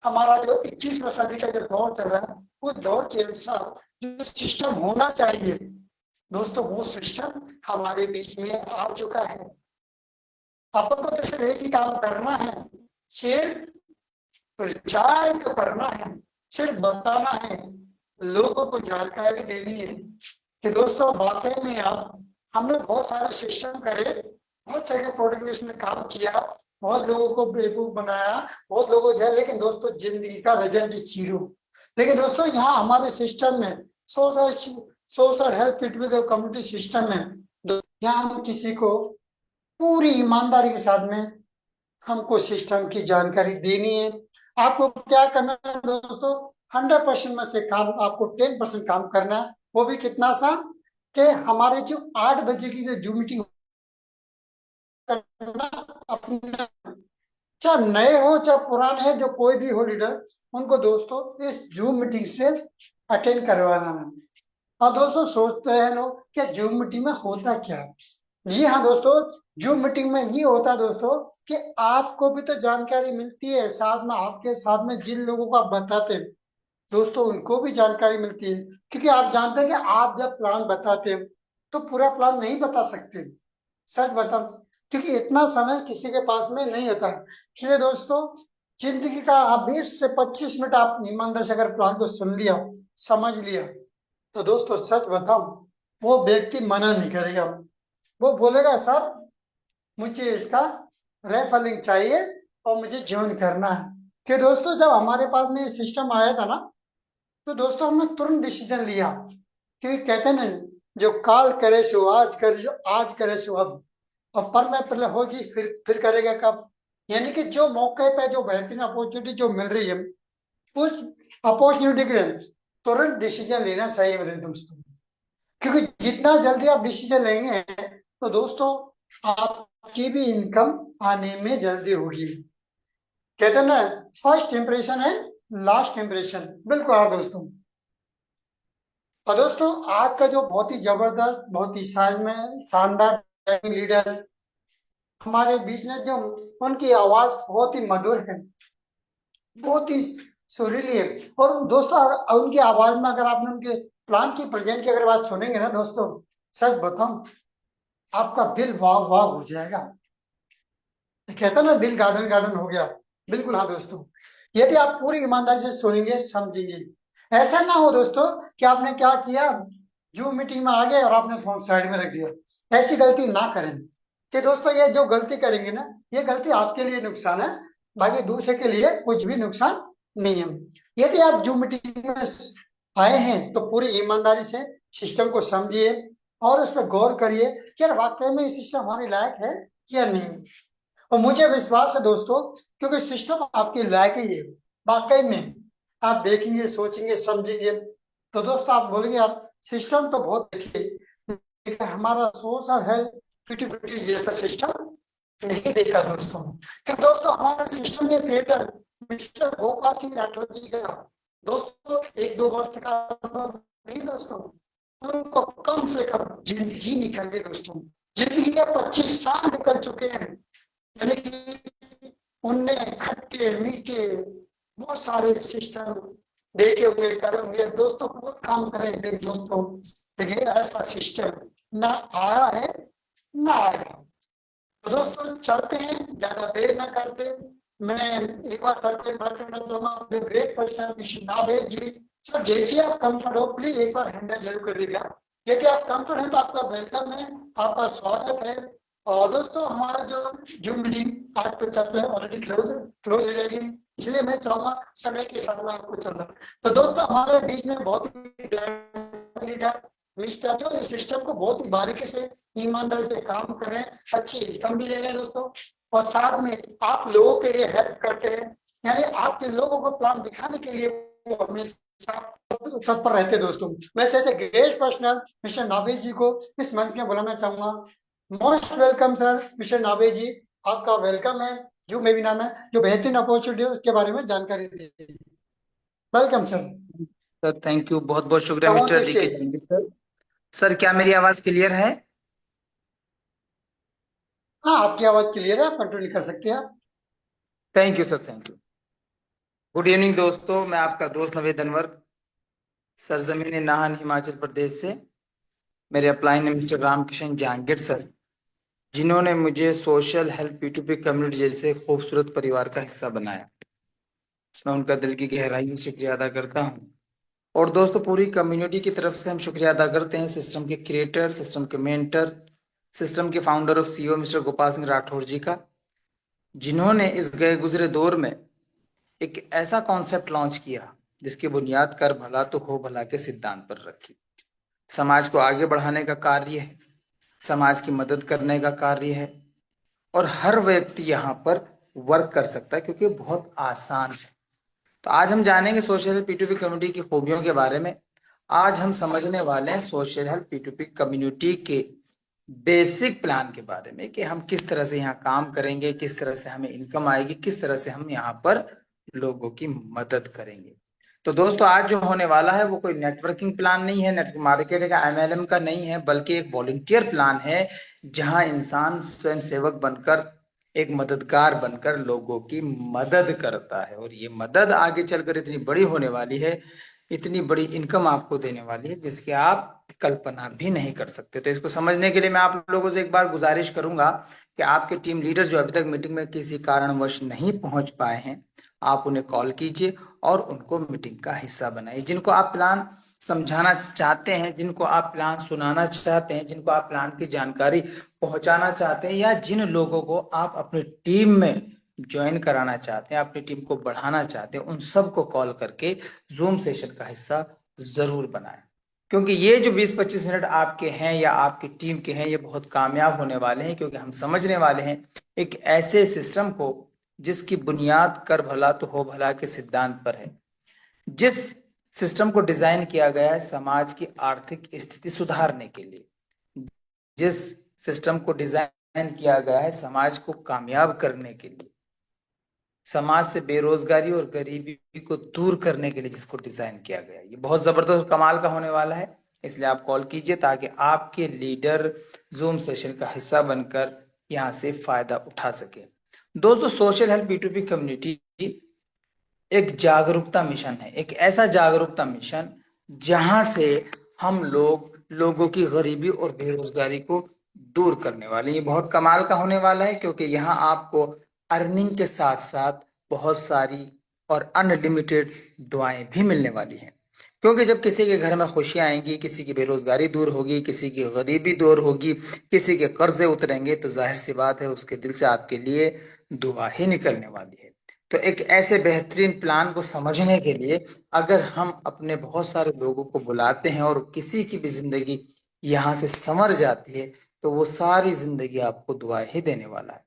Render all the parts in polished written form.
हमारा जो 21वीं सदी का जो दौर चल रहा है, उस दौर के अनुसार जो सिस्टम होना चाहिए दोस्तों, वो सिस्टम हमारे बीच में आ चुका है। अपन को तो सिर्फ एक ही काम करना है, सिर्फ प्रचार तो करना है, सिर्फ बताना है, लोगों को जानकारी देनी है कि दोस्तों वाकई में आप हमने बहुत सारे सिस्टम करे, बहुत जगह प्रोडक्ट में काम किया, बहुत लोगों को बेवकूफ बनाया, बहुत लोगों से, लेकिन दोस्तों जिंदगी का रिजल्ट जीरो। लेकिन दोस्तों यहाँ हमारे सिस्टम में social social health fitness community system में यहाँ हम किसी को पूरी ईमानदारी के साथ में हमको सिस्टम की जानकारी देनी है। आपको क्या करना है दोस्तों, 100% में से काम आपको 10% काम करना है। वो भी कितना सा कि हमारे जो 8 बजे की जो जूम मीटिंग करना, अपने चाहे नए हो चाहे पुराने हैं, जो कोई भी हो लीडर, उनको दोस्तों इस जूम मीटिंग से अटेंड करवाना है। और दोस्तों सोचते हैं लोग कि जूम मीटिंग में होता क्या है। जी हाँ दोस्तों, जूम मीटिंग में ये होता है दोस्तों कि आपको भी तो जानकारी मिलती है, साथ में आपके साथ में जिन लोगों को आप बताते हैं दोस्तों उनको भी जानकारी मिलती है। क्योंकि आप जानते हैं कि आप जब प्लान बताते हैं तो पूरा प्लान नहीं बता सकते, सच बताओ, क्योंकि इतना समय किसी के पास में नहीं होता है। इसलिए दोस्तों जिंदगी का आप 20 से 25 मिनट आप ईमानदारी से अगर प्लान को सुन लिया, समझ लिया, तो दोस्तों सच बताओ वो व्यक्ति मना नहीं करेगा। वो बोलेगा सर मुझे इसका रेफरिंग चाहिए और मुझे ज्वाइन करना है। कि दोस्तों जब हमारे पास में ये सिस्टम आया था ना, तो दोस्तों हमने तुरंत डिसीजन लिया, क्योंकि कहते हैं ना, जो काल करे सो आज करे, जो आज करे सो अब, और पर में पहले होगी फिर करेगा कब। यानी कि जो मौके पे जो बेहतरीन अपॉर्चुनिटी जो मिल रही है, उस अपॉर्चुनिटी के तुरंत डिसीजन लेना चाहिए मेरे दोस्तों। क्योंकि जितना जल्दी आप डिसीजन लेंगे तो दोस्तों आपकी भी इनकम आने में जल्दी होगी। कहते हैं ना, first impression and last impression, बिल्कुल हाँ दोस्तों। और दोस्तों आज का जो बहुत ही जबरदस्त, बहुत ही शानदार लीडर हमारे बीच में, जो उनकी आवाज बहुत ही मधुर है, बहुत ही सुरीली है। और दोस्तों उनकी आवाज में अगर आपने उनके प्लान की प्रेजेंट की अगर बात सुनेंगे ना दोस्तों, सच बताऊं आपका दिल वाह वाह हो जाएगा। कहता ना दिल गार्डन गार्डन हो गया, बिल्कुल हाँ दोस्तों। यदि आप पूरी ईमानदारी से सुनेंगे समझेंगे। ऐसा ना हो दोस्तों कि आपने क्या किया, जूम मीटिंग में आ गए और आपने फोन साइड में रख दिया। ऐसी गलती ना करें। कि दोस्तों ये जो गलती करेंगे ना, ये गलती आपके लिए नुकसान है, बाकी दूसरे के लिए कुछ भी नुकसान नहीं है। यदि आप जूम मीटिंग में आए हैं तो पूरी ईमानदारी से सिस्टम को समझिए और उस पर गौर करिए कि यार वाकई में ये सिस्टम हमारे लायक है या नहीं। और मुझे विश्वास है दोस्तों, क्योंकि सिस्टम आपके लायक ही है वाकई में। आप देखेंगे सोचेंगे समझेंगे तो दोस्तों आप बोलेंगे यार सिस्टम तो बहुत देखे, लेकिन हमारा सोशल हेल्थ फिफ्टी जैसा सिस्टम नहीं देखा दोस्तों। कि दोस्तों हमारा सिस्टम के क्रिएटर मिस्टर गोपाल सिंह राठौर जी का दोस्तों 1-2 वर्ष का अनुभव नहीं दोस्तों, उनको कम से कम जिंदगी निकल गई दोस्तों। जिंदगी के 25 साल निकल चुके हैं, यानी कि उनने खट्टे मीठे बहुत सारे सिस्टम देखे हुए करे हुए दोस्तों, बहुत काम करे थे दोस्तों, लेकिन ऐसा सिस्टम ना आया है ना आएगा। तो दोस्तों चलते हैं, ज्यादा देर ना करते। मैं एक बार करना चाहूंगा ग्रेट पर्सन मिस्टर नाभेद जी। सर जैसे आप कंफर्ट हो प्लीज एक बार हैंडल जरूर कर दीजिएगा। यदि आप कंफर्ट हैं तो आपका वेलकम है, आपका स्वागत है। और दोस्तों हमारा जो जूम मीटिंग 8 पे चल रहा है ऑलरेडी क्लोज हो जाएगी, इसलिए मैं चाहूंगा समय के साथ में आपको चलना। तो दोस्तों हमारे बीच में बहुत ही मिस्टर जो इस सिस्टम को बहुत ही बारीकी से ईमानदारी से काम कर रहे हैं, अच्छी इनकम भी ले रहे हैं दोस्तों, और साथ में आप लोगों के लिए हेल्प करते हैं, यानी आपके लोगों को प्लान दिखाने के लिए वो हमेशा तत्पर रहते हैं दोस्तों। मैं ऐसे ग्रेट पर्सनल मिस्टर नाभेद जी को इस मंच में बुलाना चाहूंगा। मोस्ट वेलकम सर मिस्टर नाभेद जी, आपका वेलकम है जो वेबिनार में, जो बेहतरीन अपॉर्चुनिटी है उसके बारे में जानकारी देते हैं। Welcome sir. Sir thank you, बहुत बहुत शुक्रिया मिस्टर डी के जंगी सर। सर क्या मेरी आवाज क्लियर है? हाँ आपकी आवाज क्लियर है, आप कंट्रोल कर सकते हैं। Thank you sir, thank you. Good evening दोस्तों, मैं आपका दोस्त नवेद अनवर, सरजमीन नाहन हिमाचल प्रदेश से। मेरे अपलाइन है मिस्टर रामकिशन जहांगीर सर, जिन्होंने मुझे सोशल हेल्प P2P कम्युनिटी जैसे खूबसूरत परिवार का हिस्सा बनाया। मैं उनका दिल की गहराई से शुक्रिया अदा करता हूँ। और दोस्तों, पूरी कम्युनिटी की तरफ से हम शुक्रिया अदा करते हैं सिस्टम के क्रिएटर, सिस्टम के मेंटर, सिस्टम के फाउंडर और CEO मिस्टर गोपाल सिंह राठौर जी का, जिन्होंने इस गए गुजरे दौर में एक ऐसा कॉन्सेप्ट लॉन्च किया जिसकी बुनियाद कर भला तो हो भला के सिद्धांत पर रखी। समाज को आगे बढ़ाने का कार्य है, समाज की मदद करने का कार्य है, और हर व्यक्ति यहाँ पर वर्क कर सकता है क्योंकि बहुत आसान है। तो आज हम जानेंगे सोशल हेल्प P2P कम्युनिटी की खूबियों के बारे में। आज हम समझने वाले हैं सोशल हेल्प P2P कम्युनिटी के बेसिक प्लान के बारे में कि हम किस तरह से यहाँ काम करेंगे, किस तरह से हमें इनकम आएगी, किस तरह से हम यहाँ पर लोगों की मदद करेंगे। तो दोस्तों, आज जो होने वाला है वो कोई नेटवर्किंग प्लान नहीं है, नेटवर्क मार्केटिंग का MLM का नहीं है, बल्कि एक वॉलंटियर प्लान है जहां इंसान स्वयं सेवक बनकर, एक मददगार बनकर लोगों की मदद करता है। और ये मदद आगे चलकर इतनी बड़ी होने वाली है, इतनी बड़ी इनकम आपको देने वाली है जिसकी आप कल्पना भी नहीं कर सकते। तो इसको समझने के लिए मैं आप लोगों से एक बार गुजारिश करूंगा कि आपके टीम लीडर जो अभी तक मीटिंग में किसी कारणवश नहीं पहुंच पाए हैं, आप उन्हें कॉल कीजिए और उनको मीटिंग का हिस्सा बनाइए। जिनको आप प्लान समझाना चाहते हैं, जिनको आप प्लान सुनाना चाहते हैं, जिनको आप प्लान की जानकारी पहुंचाना चाहते हैं, या जिन लोगों को आप अपनी टीम में ज्वाइन कराना चाहते हैं, अपनी टीम को बढ़ाना चाहते हैं, उन सबको कॉल करके जूम सेशन का हिस्सा जरूर बनाएं। क्योंकि ये जो 20-25 मिनट आपके हैं या आपकी टीम के हैं, ये बहुत कामयाब होने वाले हैं, क्योंकि हम समझने वाले हैं एक ऐसे सिस्टम को जिसकी बुनियाद कर भला तो हो भला के सिद्धांत पर है। जिस सिस्टम को डिजाइन किया गया है समाज की आर्थिक स्थिति सुधारने के लिए, जिस सिस्टम को डिजाइन किया गया है समाज को कामयाब करने के लिए, समाज से बेरोजगारी और गरीबी को दूर करने के लिए जिसको डिजाइन किया गया है, ये बहुत जबरदस्त कमाल का होने वाला है। इसलिए आप कॉल कीजिए ताकि आपके लीडर जूम सेशन का हिस्सा बनकर यहाँ से फायदा उठा सके। दोस्तों, सोशल हेल्प P2P कम्युनिटी एक जागरूकता मिशन है, एक ऐसा जागरूकता मिशन जहां से हम लोगों की गरीबी और बेरोजगारी को दूर करने वाले हैं। ये बहुत कमाल का होने वाला है क्योंकि यहाँ आपको अर्निंग के साथ साथ बहुत सारी और अनलिमिटेड दुआएं भी मिलने वाली हैं। क्योंकि जब किसी के घर में खुशियां आएंगी, किसी की बेरोजगारी दूर होगी, किसी की गरीबी दूर होगी, किसी के कर्जे उतरेंगे, तो जाहिर सी बात है उसके दिल से आपके लिए दुआ ही निकलने वाली है। तो एक ऐसे बेहतरीन प्लान को समझने के लिए अगर हम अपने बहुत सारे लोगों को बुलाते हैं और किसी की भी जिंदगी यहाँ से संवर जाती है, तो वो सारी जिंदगी आपको दुआ ही देने वाला है।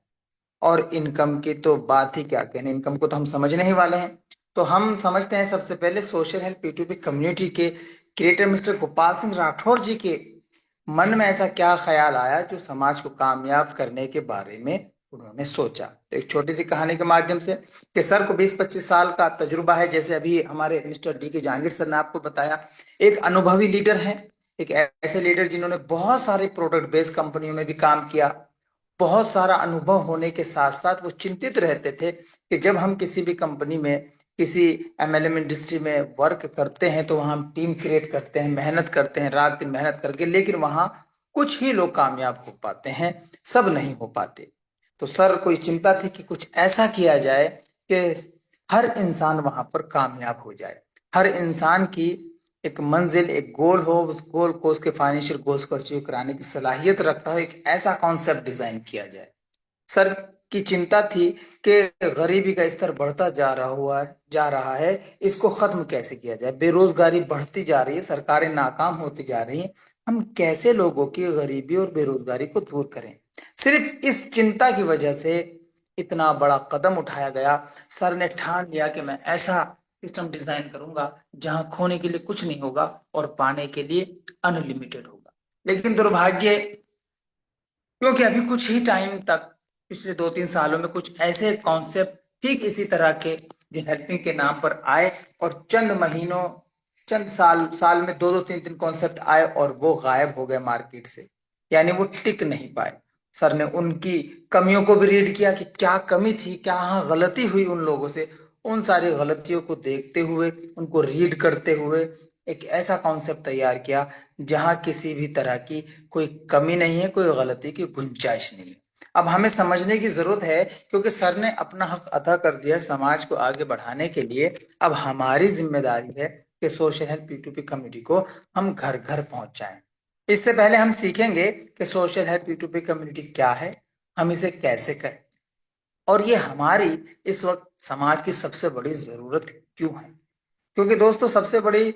और इनकम की तो बात ही क्या कहने, इनकम को तो हम समझने ही वाले हैं। तो हम समझते हैं सबसे पहले सोशल हेल्प P2P कम्युनिटी के क्रिएटर मिस्टर गोपाल सिंह राठौर जी के मन में ऐसा क्या ख्याल आया जो समाज को कामयाब करने के बारे में उन्होंने सोचा। तो एक छोटी सी कहानी के माध्यम से कि सर को 20-25 साल का तजुर्बा है, जैसे अभी हमारे मिस्टर D के जहांगीर सर ने आपको बताया। एक अनुभवी लीडर है, एक ऐसे लीडर जिन्होंने बहुत सारी प्रोडक्ट बेस्ड कंपनियों में भी काम किया। बहुत सारा अनुभव होने के साथ साथ वो चिंतित रहते थे कि जब हम किसी भी कंपनी में, किसी MLM इंडस्ट्री में वर्क करते हैं तो वहां हम टीम क्रिएट करते हैं, मेहनत करते हैं, रात दिन मेहनत करके, लेकिन वहां कुछ ही लोग कामयाब हो पाते हैं, सब नहीं हो पाते। तो सर को ये चिंता थी कि कुछ ऐसा किया जाए कि हर इंसान वहां पर कामयाब हो जाए, हर इंसान की एक मंजिल, एक गोल हो, उस गोल को, उसके फाइनेंशियल गोल्स को अचीव कराने की सलाहियत रखता हो, एक ऐसा कॉन्सेप्ट डिजाइन किया जाए। सर की चिंता थी कि गरीबी का स्तर बढ़ता जा रहा है, इसको खत्म कैसे किया जाए। बेरोजगारी बढ़ती जा रही है, सरकारें नाकाम होती जा रही हैं, हम कैसे लोगों की गरीबी और बेरोजगारी को दूर करें। सिर्फ इस चिंता की वजह से इतना बड़ा कदम उठाया गया। सर ने ठान लिया कि मैं ऐसा सिस्टम डिजाइन करूंगा जहां खोने के लिए कुछ नहीं होगा और पाने के लिए अनलिमिटेड होगा। लेकिन दुर्भाग्य, क्योंकि अभी कुछ ही टाइम तक, पिछले 2-3 सालों में कुछ ऐसे कॉन्सेप्ट ठीक इसी तरह के जो हेल्पिंग के नाम पर आए और चंद महीनों, चंद साल में 2-2 3 3 कॉन्सेप्ट आए और वो गायब हो गए मार्केट से, यानी वो टिक नहीं पाए। सर ने उनकी कमियों को भी रीड किया कि क्या कमी थी, क्या गलती हुई उन लोगों से, उन सारी गलतियों को देखते हुए, उनको रीड करते हुए एक ऐसा कॉन्सेप्ट तैयार किया जहां किसी भी तरह की कोई कमी नहीं है, कोई गलती की गुंजाइश नहीं है। अब हमें समझने की जरूरत है, क्योंकि सर ने अपना हक अदा कर दिया समाज को आगे बढ़ाने के लिए। अब हमारी जिम्मेदारी है कि सोशल हेल्प P2P कम्युनिटी को हम घर घर पहुंचाएं। इससे पहले हम सीखेंगे कि सोशल हेल्प P2P कम्युनिटी क्या है, हम इसे कैसे करें, और ये हमारी इस वक्त समाज की सबसे बड़ी जरूरत क्यों है। क्योंकि दोस्तों, सबसे बड़ी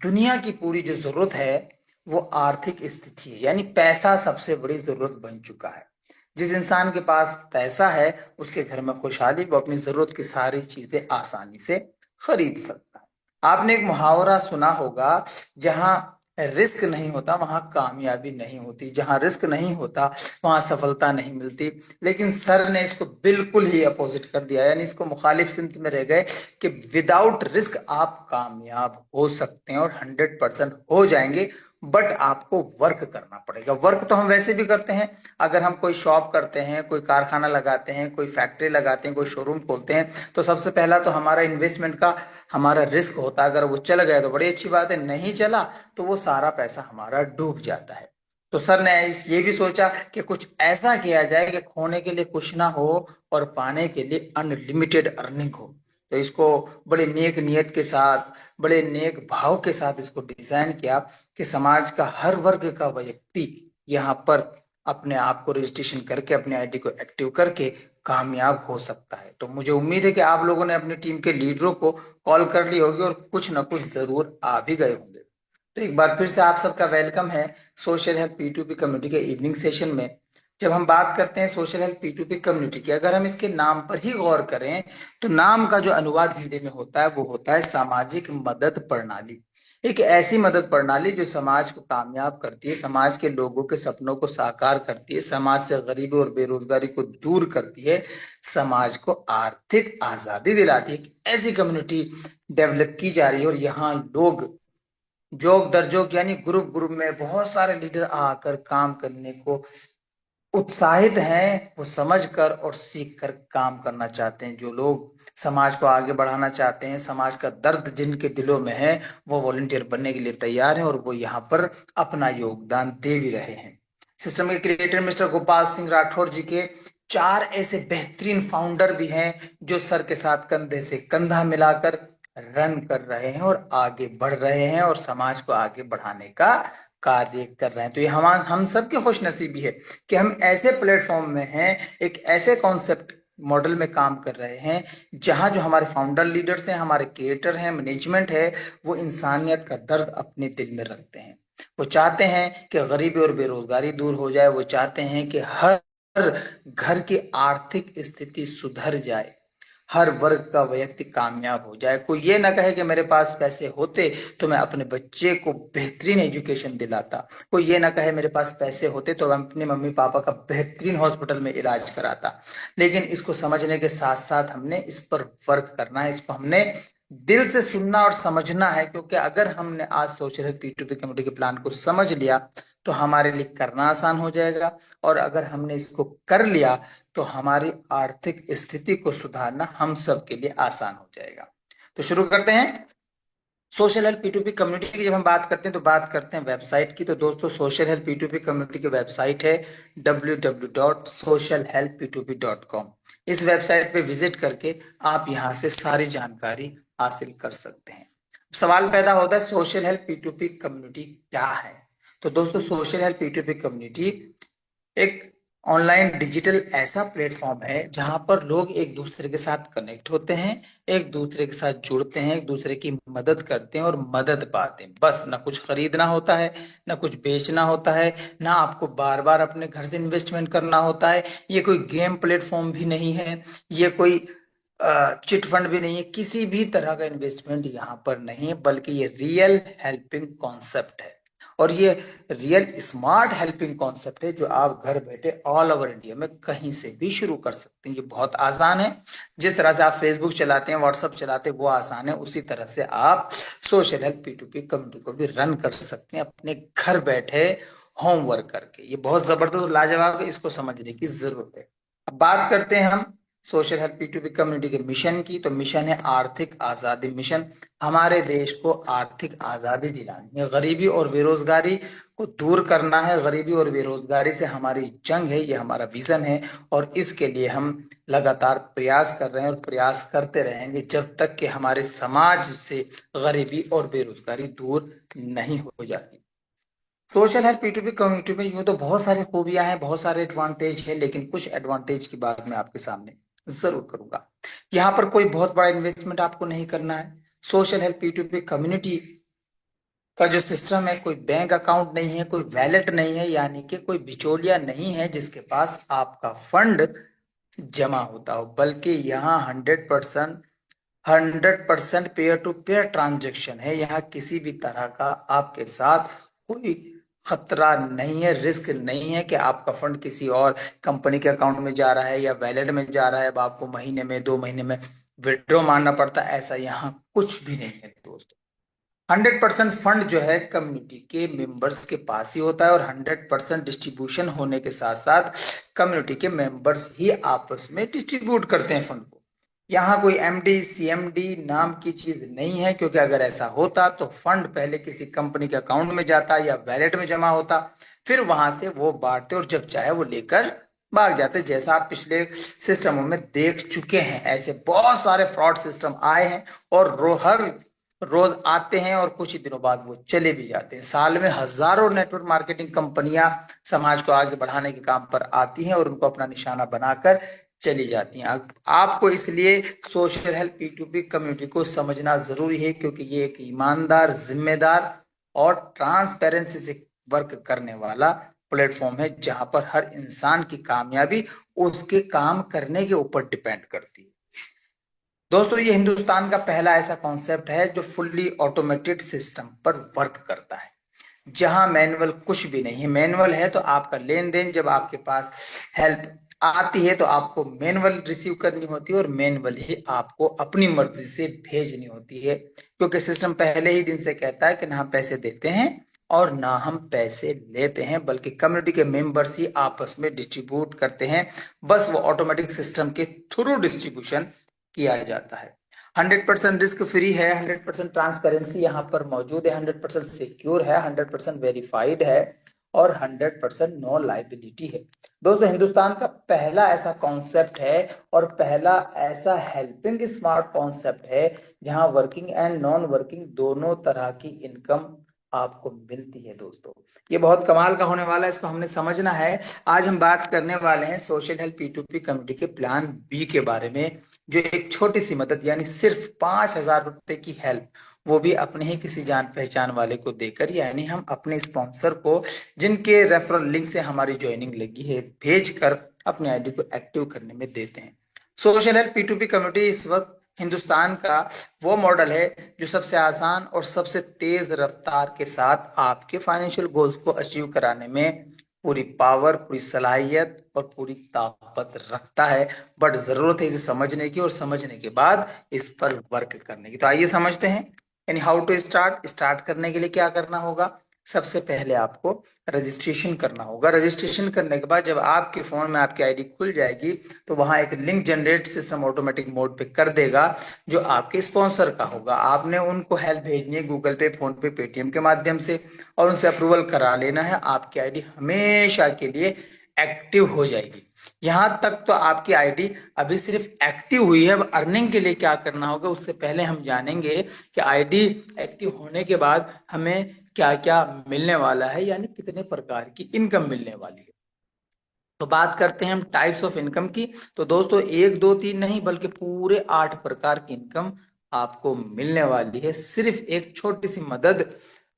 दुनिया की पूरी जो जरूरत है वो आर्थिक स्थिति है, यानी पैसा सबसे बड़ी जरूरत बन चुका है। जिस इंसान के पास पैसा है उसके घर में खुशहाली, वो अपनी जरूरत की सारी चीजें आसानी से खरीद सकता है। आपने एक मुहावरा सुना होगा, जहां रिस्क नहीं होता वहां कामयाबी नहीं होती, जहां रिस्क नहीं होता वहां सफलता नहीं मिलती। लेकिन सर ने इसको बिल्कुल ही अपोजिट कर दिया, यानी इसको मुखालिफ सिमत में रह गए कि विदाउट रिस्क आप कामयाब हो सकते हैं और 100% हो जाएंगे, बट आपको वर्क करना पड़ेगा। वर्क तो हम वैसे भी करते हैं, अगर हम कोई शॉप करते हैं, कोई कारखाना लगाते हैं, कोई फैक्ट्री लगाते हैं, कोई शोरूम खोलते हैं, तो सबसे पहला तो हमारा इन्वेस्टमेंट का हमारा रिस्क होता है। अगर वो चल गया तो बड़ी अच्छी बात है, नहीं चला तो वो सारा पैसा हमारा डूब जाता है। तो सर ने ये भी सोचा कि कुछ ऐसा किया जाए कि खोने के लिए कुछ ना हो और पाने के लिए अनलिमिटेड अर्निंग हो। तो इसको बड़े नेक नियत के साथ, बड़े नेक भाव के साथ इसको डिजाइन किया कि समाज का हर वर्ग का व्यक्ति यहाँ पर अपने आप को रजिस्ट्रेशन करके, अपने आईडी को एक्टिव करके कामयाब हो सकता है। तो मुझे उम्मीद है कि आप लोगों ने अपनी टीम के लीडरों को कॉल कर ली होगी और कुछ ना कुछ जरूर आ भी गए होंगे। तो एक बार फिर से आप सबका वेलकम है सोशल हेल्प P2P कम्युनिटी के इवनिंग सेशन में। जब हम बात करते हैं सोशल हेल्प P2P कम्युनिटी की, अगर हम इसके नाम पर ही गौर करें तो नाम का जो अनुवाद हिंदी में होता है वो होता है सामाजिक मदद प्रणाली। एक ऐसी मदद प्रणाली जो समाज को कामयाब करती है, समाज के लोगों के सपनों को साकार करती है, समाज से गरीबी और बेरोजगारी को दूर करती है, समाज को आर्थिक आजादी दिलाती है। ऐसी कम्युनिटी डेवलप की जा रही है और यहाँ लोग जोग दर जोग, यानी ग्रुप ग्रुप में बहुत सारे लीडर आकर काम करने को उत्साहित हैं। वो समझ कर और सीख कर काम करना चाहते हैं। जो लोग समाज को आगे बढ़ाना चाहते हैं, समाज का दर्द जिनके दिलों में है, वो वॉलंटियर बनने के लिए तैयार हैं और वो यहाँ पर अपना योगदान दे भी रहे हैं। सिस्टम के क्रिएटर मिस्टर गोपाल सिंह राठौर जी के 4 ऐसे बेहतरीन फाउंडर भी हैं जो सर के साथ कंधे से कंधा मिलाकर रन कर रहे हैं और आगे बढ़ रहे हैं और समाज को आगे बढ़ाने का कार्य कर रहे हैं। तो ये हम सबकी खुशनसीबी है कि हम ऐसे प्लेटफॉर्म में हैं, एक ऐसे कॉन्सेप्ट मॉडल में काम कर रहे हैं जहां जो हमारे फाउंडर लीडर्स हैं, हमारे क्रिएटर हैं, मैनेजमेंट है, वो इंसानियत का दर्द अपने दिल में रखते हैं। वो चाहते हैं कि गरीबी और बेरोजगारी दूर हो जाए, वो चाहते हैं कि हर घर की आर्थिक स्थिति सुधर जाए, हर वर्ग का व्यक्ति कामयाब हो जाए। कोई ये ना कहे कि मेरे पास पैसे होते तो मैं अपने बच्चे को बेहतरीन एजुकेशन दिलाता, कोई ये ना कहे मेरे पास पैसे होते तो मैं अपने मम्मी पापा का बेहतरीन हॉस्पिटल में इलाज कराता। लेकिन इसको समझने के साथ साथ हमने इस पर वर्क करना है, इसको हमने दिल से सुनना और समझना है। क्योंकि अगर हमने आज सोच रहे P2P कमेटी के प्लान को समझ लिया तो हमारे लिए करना आसान हो जाएगा, और अगर हमने इसको कर लिया तो हमारी आर्थिक स्थिति को सुधारना हम सब के लिए आसान हो जाएगा। तो शुरू करते हैं। सोशल हेल्प P2P कम्युनिटी की जब हम बात करते हैं तो बात करते हैं वेबसाइट की। तो दोस्तों, सोशल हेल्प P2P कम्युनिटी की वेबसाइट है www.socialhelpp2p.com। इस वेबसाइट पे विजिट करके आप यहाँ से सारी जानकारी हासिल कर सकते हैं। सवाल पैदा होता है, सोशल हेल्प P2P कम्युनिटी क्या है? तो दोस्तों, सोशल हेल्प P2P कम्युनिटी एक ऑनलाइन डिजिटल ऐसा प्लेटफॉर्म है जहां पर लोग एक दूसरे के साथ कनेक्ट होते हैं, एक दूसरे के साथ जुड़ते हैं, एक दूसरे की मदद करते हैं और मदद पाते हैं। बस ना कुछ खरीदना होता है, ना कुछ बेचना होता है, ना आपको बार बार अपने घर से इन्वेस्टमेंट करना होता है। ये कोई गेम प्लेटफॉर्म भी नहीं है, ये कोई चिट फंड भी नहीं है, किसी भी तरह का इन्वेस्टमेंट यहाँ पर नहीं है, बल्कि ये रियल हेल्पिंग कॉन्सेप्ट है। और ये रियल स्मार्ट हेल्पिंग कॉन्सेप्ट है जो आप घर बैठे ऑल ओवर इंडिया में कहीं से भी शुरू कर सकते हैं। ये बहुत आसान है। जिस तरह से आप फेसबुक चलाते हैं, व्हाट्सएप चलाते हैं, वो आसान है, उसी तरह से आप सोशल हेल्प P2P कम्युनिटी को भी रन कर सकते हैं अपने घर बैठे होमवर्क करके। ये बहुत जबरदस्त और लाजवाब है, इसको समझने की जरूरत है। अब बात करते हैं हम सोशल हेल्प P2P कम्युनिटी के मिशन की, तो मिशन है आर्थिक आजादी मिशन। हमारे देश को आर्थिक आजादी दिलानी है, गरीबी और बेरोजगारी को दूर करना है। गरीबी और बेरोजगारी से हमारी जंग है, ये हमारा विजन है और इसके लिए हम लगातार प्रयास कर रहे हैं और प्रयास करते रहेंगे जब तक कि हमारे समाज से गरीबी और बेरोजगारी दूर नहीं हो जाती। सोशल हेल्प P2P कम्युनिटी में यूं तो बहुत सारी खूबियां हैं, बहुत सारे एडवांटेज हैं, लेकिन कुछ एडवांटेज की बात मैं आपके सामने जरूर करूंगा। यहाँ पर कोई बहुत बड़ा इन्वेस्टमेंट आपको नहीं करना है। सोशल हेल्प P2P कम्युनिटी का जो सिस्टम है, कोई बैंक अकाउंट नहीं है, कोई वैलेट नहीं है, यानी कि कोई बिचौलिया नहीं है जिसके पास आपका फंड जमा होता हो, बल्कि यहाँ 100% पेयर टू पेयर ट्रांजेक्शन है। यहाँ किसी भी तरह का आपके साथ कोई खतरा नहीं है, रिस्क नहीं है कि आपका फंड किसी और कंपनी के अकाउंट में जा रहा है या वैलेट में जा रहा है, अब आपको महीने में 2 महीने में विड्रॉ मारना पड़ता है। ऐसा यहाँ कुछ भी नहीं है दोस्तों। 100% फंड जो है कम्युनिटी के मेंबर्स के पास ही होता है और 100% डिस्ट्रीब्यूशन होने के साथ साथ कम्युनिटी के मेंबर्स ही आपस में डिस्ट्रीब्यूट करते हैं फंड को। यहाँ कोई MD CMD नाम की चीज नहीं है, क्योंकि अगर ऐसा होता तो फंड पहले किसी कंपनी के अकाउंट में जाता या वैलेट में जमा होता, फिर वहां से वो बांटते और जब चाहे वो लेकर भाग जाते, जैसा आप पिछले सिस्टमों में देख चुके हैं। ऐसे बहुत सारे फ्रॉड सिस्टम आए हैं और हर रोज आते हैं और कुछ ही दिनों बाद वो चले भी जाते हैं। साल में हजारों नेटवर्क मार्केटिंग कंपनियां समाज को आगे बढ़ाने के काम पर आती हैं और उनको अपना निशाना बनाकर चली जाती हैं। आपको इसलिए सोशल हेल्प P2P कम्युनिटी को समझना जरूरी है, क्योंकि ये एक ईमानदार, जिम्मेदार और ट्रांसपेरेंसी से वर्क करने वाला प्लेटफॉर्म है, जहां पर हर इंसान की कामयाबी उसके काम करने के ऊपर डिपेंड करती है। दोस्तों, ये हिंदुस्तान का पहला ऐसा कॉन्सेप्ट है जो फुल्ली ऑटोमेटेड सिस्टम पर वर्क करता है, जहां मैनुअल कुछ भी नहीं है। मैनुअल है तो आपका लेन देन, जब आपके पास हेल्प आती है तो आपको मैनुअल रिसीव करनी होती है और मैनुअल ही आपको अपनी मर्जी से भेजनी होती है, क्योंकि सिस्टम पहले ही दिन से कहता है कि ना हम पैसे देते हैं और ना हम पैसे लेते हैं, बल्कि कम्युनिटी के मेंबर्स ही आपस में डिस्ट्रीब्यूट करते हैं। बस वो ऑटोमेटिक सिस्टम के थ्रू डिस्ट्रीब्यूशन किया जाता है। 100% रिस्क फ्री है, 100% ट्रांसपेरेंसी यहाँ पर मौजूद है, 100% सिक्योर है, 100% वेरीफाइड है और 100% नो लाइबिलिटी है। दोस्तों, हिंदुस्तान का पहला ऐसा कॉन्सेप्ट है और पहला ऐसा हेल्पिंग स्मार्ट कॉन्सेप्ट है जहां वर्किंग एंड नॉन वर्किंग दोनों तरह की इनकम आपको मिलती है। दोस्तों, ये बहुत कमाल का होने वाला है, इसको हमने समझना है। आज हम बात करने वाले हैं सोशल हेल्प P2P कम्युनिटी के प्लान B के बारे में, जो एक छोटी सी मदद यानी सिर्फ 5,000 रुपए की हेल्प, वो भी अपने ही किसी जान पहचान वाले को देकर, यानी हम अपने स्पॉन्सर को, जिनके रेफरल लिंक से हमारी ज्वाइनिंग लगी है, भेजकर अपने आईडी को एक्टिव करने में देते हैं। सोशल हेल्प P2P कम्युनिटी इस वक्त हिंदुस्तान का वो मॉडल है जो सबसे आसान और सबसे तेज रफ्तार के साथ आपके फाइनेंशियल गोल्स को अचीव कराने में पूरी पावर, पूरी सलाहियत और पूरी ताकत रखता है। बट जरूरत है इसे समझने की और समझने के बाद इस पर वर्क करने की। तो आइए समझते हैं, यानी हाउ टू स्टार्ट करने के लिए क्या करना होगा। सबसे पहले आपको रजिस्ट्रेशन करना होगा। रजिस्ट्रेशन करने के बाद जब आपके फोन में आपकी आईडी खुल जाएगी तो वहां एक link generate system automatic mode पे कर देगा, जो आपके स्पॉन्सर का होगा। आपने उनको हेल्प भेजनी है गूगल पे, फोन पे, पेटीएम के माध्यम से और उनसे अप्रूवल करा लेना है। आपकी आईडी हमेशा के लिए एक्टिव हो जाएगी। यहां तक तो आपकी आईडी अभी सिर्फ एक्टिव हुई है। अब अर्निंग के लिए क्या करना होगा उससे पहले हम जानेंगे कि आईडी एक्टिव होने के बाद हमें क्या क्या मिलने वाला है, यानी कितने प्रकार की इनकम मिलने वाली है। तो बात करते हैं हम टाइप्स ऑफ इनकम की। तो दोस्तों, 1 2 3 नहीं बल्कि पूरे 8 प्रकार की इनकम आपको मिलने वाली है, सिर्फ एक छोटी सी मदद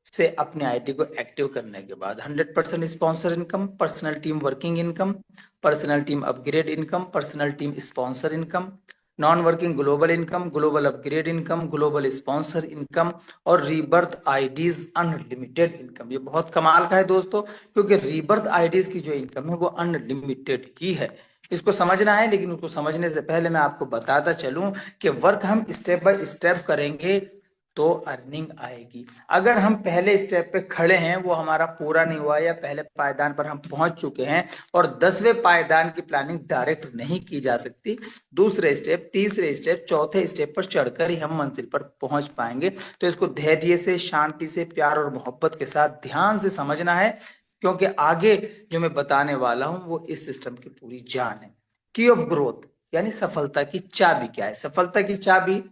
से अपने आईडी को एक्टिव करने के बाद। 100% sponsor income, personal team working income, personal team upgrade income, personal team sponsor income, non working global income, global upgrade income, global sponsor income और रीबर्थ आईडीज अनलिमिटेड इनकम। ये बहुत कमाल का है दोस्तों, क्योंकि रीबर्थ आईडीज की जो इनकम है वो अनलिमिटेड ही है। इसको समझना है, लेकिन उसको समझने से पहले मैं आपको बताता चलूं कि वर्क हम स्टेप बाय स्टेप करेंगे तो अर्निंग आएगी। अगर हम पहले स्टेप पे खड़े हैं, वो हमारा पूरा नहीं हुआ या पहले पायदान पर हम पहुंच चुके हैं और 10वें पायदान की प्लानिंग डायरेक्ट नहीं की जा सकती, दूसरे स्टेप, तीसरे स्टेप, चौथे स्टेप पर चढ़कर ही हम मंजिल पर पहुंच पाएंगे। तो इसको धैर्य से, शांति से, प्यार और मोहब्बत के साथ ध्यान से समझना है, क्योंकि आगे जो मैं बताने वाला हूं वो इस सिस्टम की पूरी जान है। की ऑफ ग्रोथ यानी सफलता की चाबी क्या है? सफलता की चाबी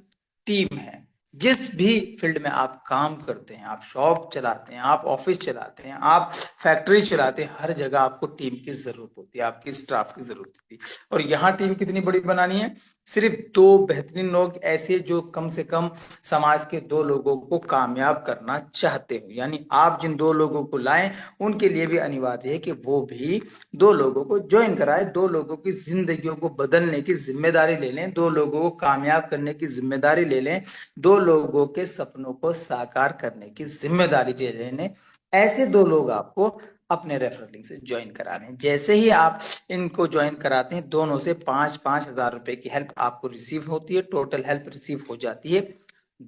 टीम है। जिस भी फील्ड में आप काम करते हैं, आप शॉप चलाते हैं, आप ऑफिस चलाते हैं, आप फैक्ट्री चलाते हैं, हर जगह आपको टीम की जरूरत होती है, आपकी स्टाफ की जरूरत होती है। और यहाँ टीम कितनी बड़ी बनानी है? सिर्फ 2 बेहतरीन लोग ऐसे जो कम से कम समाज के 2 लोगों को कामयाब करना चाहते हो, यानी आप जिन 2 लोगों को लाएं उनके लिए भी अनिवार्य है कि वो भी 2 लोगों को ज्वाइन कराए, 2 लोगों की जिंदगियों को बदलने की जिम्मेदारी ले लें, 2 लोगों को कामयाब करने की जिम्मेदारी ले लें, 2 लोगों के सपनों को साकार करने की जिम्मेदारी ले लें। ऐसे 2 लोग आपको अपने रेफरल लिंक से ज्वाइन कराने हैं। जैसे ही आप इनको ज्वाइन कराते हैं, दोनों से 5-5 हजार रुपए की हेल्प आपको रिसीव होती है। टोटल हेल्प रिसीव हो जाती है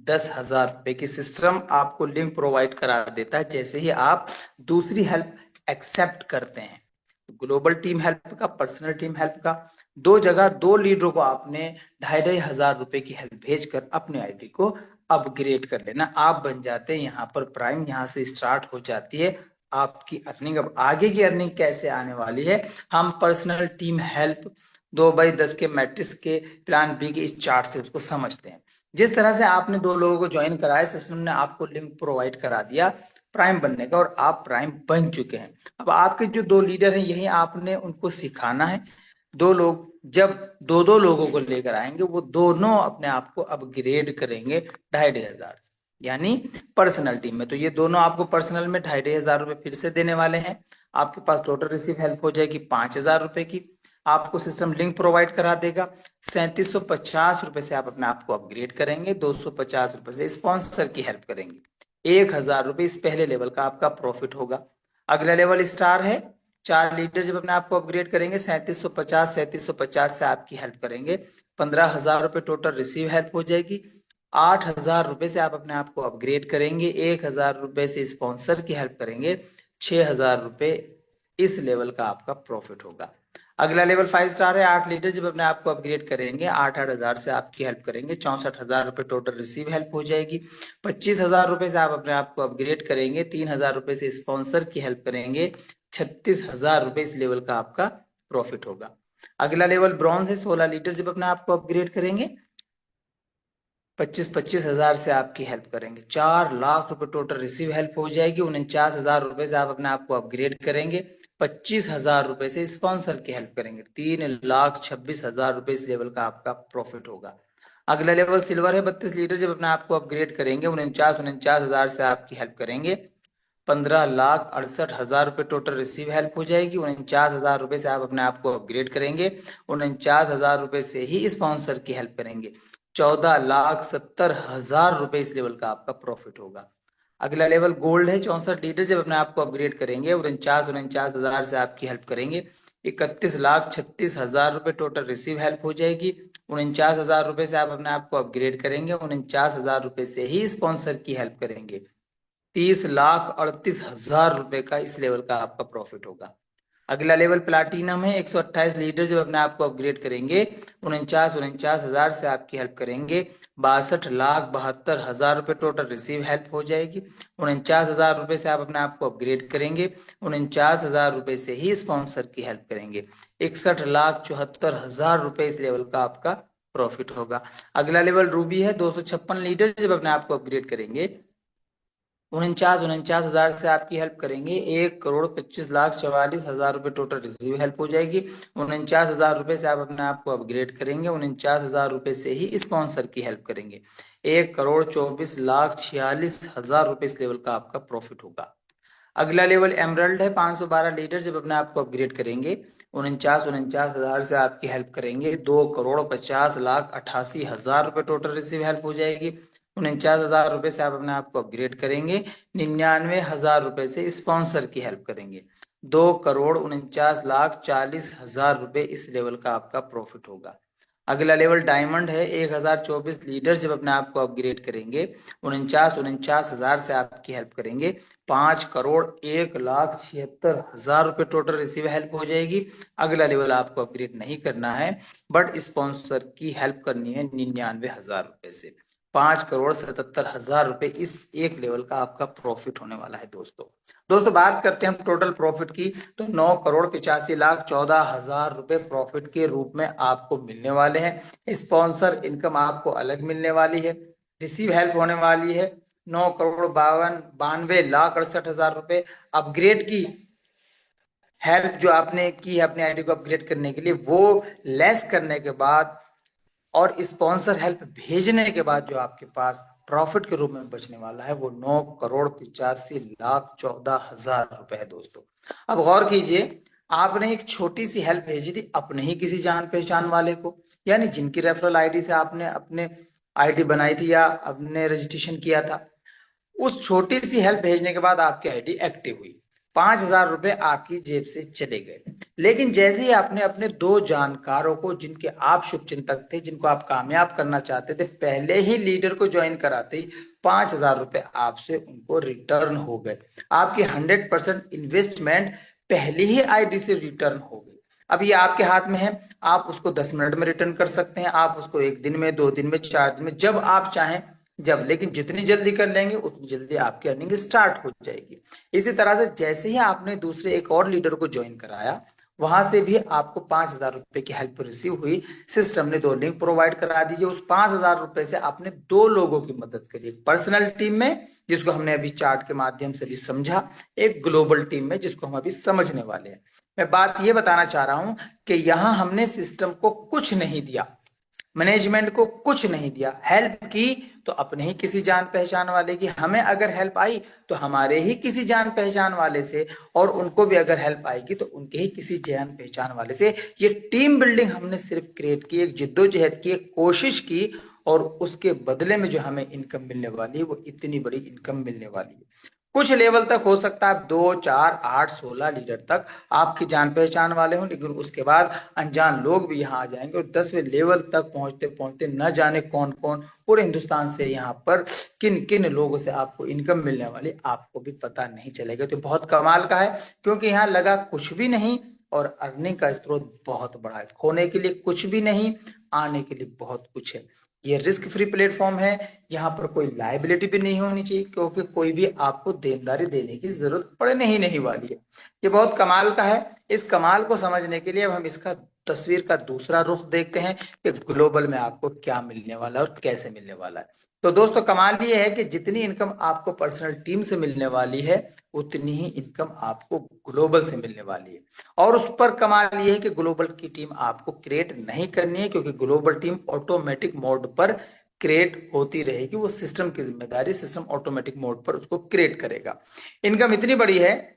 10,000 रुपए की। सिस्टम आपको लिंक प्रोवाइड करा देता है जैसे ही आप दूसरी हेल्प एक्सेप्ट करते हैं। ग्लोबल टीम हेल्प का, पर्सनल टीम हेल्प का, 2 जगह 2 लीडरों को आपने 2,500 रुपए की हेल्प भेजकर अपने आईडी को अपग्रेड कर लेना। आप बन जाते हैं यहाँ पर प्राइम, यहाँ से स्टार्ट हो जाती है आपकी अर्निंग। अब आगे की अर्निंग कैसे आने वाली है, हम पर्सनल टीम हेल्प 2/10 के मैट्रिक्स के प्लान बी के इस चार्ट से उसको समझते हैं। जिस तरह से आपने 2 लोगों को ज्वाइन कराया, सिस्टम ने आपको लिंक प्रोवाइड करा दिया प्राइम बनने का और आप प्राइम बन चुके हैं। अब आपके जो 2 लीडर हैं, यही आपने उनको सिखाना है। 2 लोग जब 2-2 लोगों को लेकर आएंगे, वो दोनों अपने आप को अपग्रेड करेंगे 2,500 यानी पर्सनल टीम में। तो ये दोनों आपको पर्सनल में 2,500 रुपए फिर से देने वाले हैं। आपके पास टोटल रिसीव हेल्प हो जाएगी 5,000 रुपए की। आपको सिस्टम लिंक प्रोवाइड करा देगा। 3,750 रुपए से आप अपने आप को अपग्रेड करेंगे, 250 रुपए से स्पॉन्सर की हेल्प करेंगे, 1,000 रुपए इस पहले लेवल का आपका प्रॉफिट होगा। अगला लेवल स्टार है। 4 लीटर जब अपने आप को अपग्रेड करेंगे, 3,750 से आपकी हेल्प करेंगे, 15,000 रुपए टोटल रिसीव हेल्प हो जाएगी। 8,000 रुपए से आप अपने आप को अपग्रेड करेंगे, 1,000 रुपए से स्पॉन्सर की हेल्प करेंगे, 6,000 रुपए इस लेवल का आपका प्रॉफिट होगा। अगला लेवल 5 स्टार है। 8 लीटर जब अपने आप को अपग्रेड करेंगे, 8,000 से आपकी हेल्प करेंगे, 64,000 रुपए टोटल रिसीव हेल्प हो जाएगी। 25,000 रुपए से आप अपने आप को अपग्रेड करेंगे, 3,000 रुपए से स्पॉन्सर की हेल्प करेंगे, 36,000 रुपए इस लेवल का आपका प्रॉफिट होगा। अगला लेवल ब्रॉन्ज है। 16 लीटर जब अपने आप को अपग्रेड करेंगे, 25,000 से आपकी हेल्प करेंगे, 4 लाख रुपए टोटल रिसीव हेल्प हो जाएगी। 49,000 रुपए से आप अपने आप को अपग्रेड करेंगे, 25,000 रुपए से स्पॉन्सर की हेल्प करेंगे, 3,26,000 रुपए इस लेवल का आपका प्रॉफिट होगा। अगला लेवल सिल्वर है। 32 लीटर जब अपने आप को अपग्रेड करेंगे, 49,000 से आपकी हेल्प करेंगे, 15,68,000 रुपए टोटल रिसीव हेल्प हो जाएगी। 49,000 रुपए से आप अपने आप को अपग्रेड करेंगे, 49,000 रुपए से ही स्पॉन्सर की हेल्प करेंगे, 14,70,000 रुपए इस लेवल का आपका प्रॉफिट होगा। अगला लेवल गोल्ड है। 64 लीटर जब अपने आप को अपग्रेड करेंगे, 49,000 से आपकी हेल्प करेंगे, 31,36,000 रुपए टोटल रिसीव हेल्प हो जाएगी। 49,000 रुपए से आप अपने आप को अपग्रेड करेंगे, 49,000 रुपए से ही स्पॉन्सर की हेल्प करेंगे, 30,38,000 रुपए का इस लेवल का आपका प्रॉफिट होगा। अगला लेवल प्लाटिनम है। 128 लीटर जब अपने आप को अपग्रेड करेंगे, 49,000 से आपकी हेल्प करेंगे, 62,72,000 रुपए टोटल रिसीव हेल्प हो जाएगी। 49,000 रुपए से आप अपने आप को अपग्रेड करेंगे, 49,000 रुपए से ही स्पॉन्सर की हेल्प करेंगे, 61,74,000 रुपए इस लेवल का आपका प्रॉफिट होगा। अगला लेवल रूबी है। 256 लीटर जब अपने आप को अपग्रेड करेंगे, 49,000 से आपकी हेल्प करेंगे, 1,25,44,000 रुपए टोटल रिसीव हेल्प हो जाएगी। 49,000 रुपए से आप अपने आप को अपग्रेड करेंगे, 49,000 रुपए से ही स्पॉन्सर की हेल्प करेंगे, 1,24,46,000 रुपए इस लेवल का आपका प्रॉफिट होगा। अगला लेवल एमरल्ड है। 512 लीटर जब अपने आप को अपग्रेड करेंगे, 49,000 से आपकी हेल्प करेंगे, 2,50,88,000 रुपए टोटल रिसीव हेल्प हो जाएगी। 49,000 रुपए से आप अपने आप को अपग्रेड करेंगे, 99,000 रुपए से स्पॉन्सर की हेल्प करेंगे, 2,49,40,000 रुपए इस लेवल का आपका प्रॉफिट होगा। अगला लेवल डायमंड है, 1024 लीडर जब अपने आप को अपग्रेड करेंगे, 49,49,000 से आपकी हेल्प करेंगे, 5,01,76,000 रुपए टोटल रिसीव हेल्प हो जाएगी। अगला लेवल आपको अपग्रेड नहीं करना है, बट स्पॉन्सर की हेल्प करनी है 99,000 रुपए से। 5,77,000 रुपए इस एक लेवल का आपका प्रॉफिट होने वाला है दोस्तों। दोस्तों बात करते हैं हम टोटल प्रॉफिट की, तो 9,85,14,000 रुपए प्रॉफिट के रूप में आपको मिलने वाले हैं। स्पॉन्सर इनकम आपको अलग मिलने वाली है। रिसीव हेल्प होने वाली है 9,92,68,000 रुपए। अपग्रेड की हेल्प जो आपने की है अपने आईडी को अपग्रेड करने के लिए, वो लेस करने के बाद और स्पॉन्सर हेल्प भेजने के बाद जो आपके पास प्रॉफिट के रूप में बचने वाला है वो 9,85,14,000 रुपए है दोस्तों। अब गौर कीजिए, आपने एक छोटी सी हेल्प भेजी थी अपने ही किसी जान पहचान वाले को, यानी जिनकी रेफरल आईडी से आपने अपने आईडी बनाई थी या अपने रजिस्ट्रेशन किया था। उस छोटी सी हेल्प भेजने के बाद आपकी आईडी एक्टिव हुई, 5,000 रुपए आपकी जेब से चले गए। लेकिन जैसे ही आपने अपने दो जानकारों को, जिनके आप शुभचिंतक थे, जिनको आप कामयाब करना चाहते थे, पहले ही लीडर को ज्वाइन कराते ही 5,000 रुपए आपसे उनको रिटर्न हो गए। आपकी 100% इन्वेस्टमेंट पहली ही आईडी से रिटर्न हो गई। अब ये आपके हाथ में है, आप उसको 10 मिनट में रिटर्न कर सकते हैं, आप उसको 1 दिन में, 2 दिन में, 4 दिन में, जब आप चाहें जब, लेकिन जितनी जल्दी कर लेंगे उतनी जल्दी आपकी अर्निंग स्टार्ट हो जाएगी। इसी तरह से जैसे ही आपने दूसरे एक और लीडर को ज्वाइन कराया, वहां से भी आपको 5,000 रुपए की हेल्प रिसीव हुई। सिस्टम ने 2 लिंक प्रोवाइड करा दीजिए, उस 5,000 रुपए से आपने 2 लोगों की मदद करी। एक पर्सनल टीम में, जिसको हमने अभी चार्ट के माध्यम से भी समझा, एक ग्लोबल टीम में, जिसको हम अभी समझने वाले हैं। मैं बात यह बताना चाह रहा हूं कि यहां हमने सिस्टम को कुछ नहीं दिया, मैनेजमेंट को कुछ नहीं दिया, हेल्प की तो अपने ही किसी जान पहचान वाले की, हमें अगर हेल्प आई तो हमारे ही किसी जान पहचान वाले से, और उनको भी अगर हेल्प आएगी तो उनके ही किसी जान पहचान वाले से। ये टीम बिल्डिंग हमने सिर्फ क्रिएट की, एक जिद्दोजहद की, एक कोशिश की, और उसके बदले में जो हमें इनकम मिलने वाली है वो इतनी बड़ी इनकम मिलने वाली है। कुछ लेवल तक हो सकता है 2, 4, 8, 16 लीडर तक आपकी जान पहचान वाले हों, लेकिन उसके बाद अनजान लोग भी यहाँ आ जाएंगे, और 10वें लेवल तक पहुंचते पहुंचते न जाने कौन कौन पूरे हिंदुस्तान से यहाँ पर किन किन लोगों से आपको इनकम मिलने वाली आपको भी पता नहीं चलेगा। तो बहुत कमाल का है, क्योंकि यहाँ लगा कुछ भी नहीं और अर्निंग का स्रोत बहुत बड़ा है। खोने के लिए कुछ भी नहीं, आने के लिए बहुत कुछ है। ये रिस्क फ्री प्लेटफॉर्म है, यहाँ पर कोई लायबिलिटी भी नहीं होनी चाहिए, क्योंकि कोई भी आपको देनदारी देने की जरूरत पड़ने ही नहीं वाली है। ये बहुत कमाल का है। इस कमाल को समझने के लिए अब हम इसका तस्वीर का दूसरा रुख देखते हैं कि ग्लोबल में आपको क्या मिलने वाला है और कैसे मिलने वाला है। तो दोस्तों कमाल ये है कि जितनी इनकम आपको पर्सनल टीम से मिलने वाली है, उतनी ही इनकम आपको ग्लोबल से मिलने वाली है। और उस पर कमाल ये है कि ग्लोबल की टीम आपको क्रिएट नहीं करनी है, क्योंकि ग्लोबल टीम ऑटोमेटिक मोड पर क्रिएट होती रहेगी। वो सिस्टम की जिम्मेदारी, सिस्टम ऑटोमेटिक मोड पर उसको क्रिएट करेगा। इनकम इतनी बड़ी है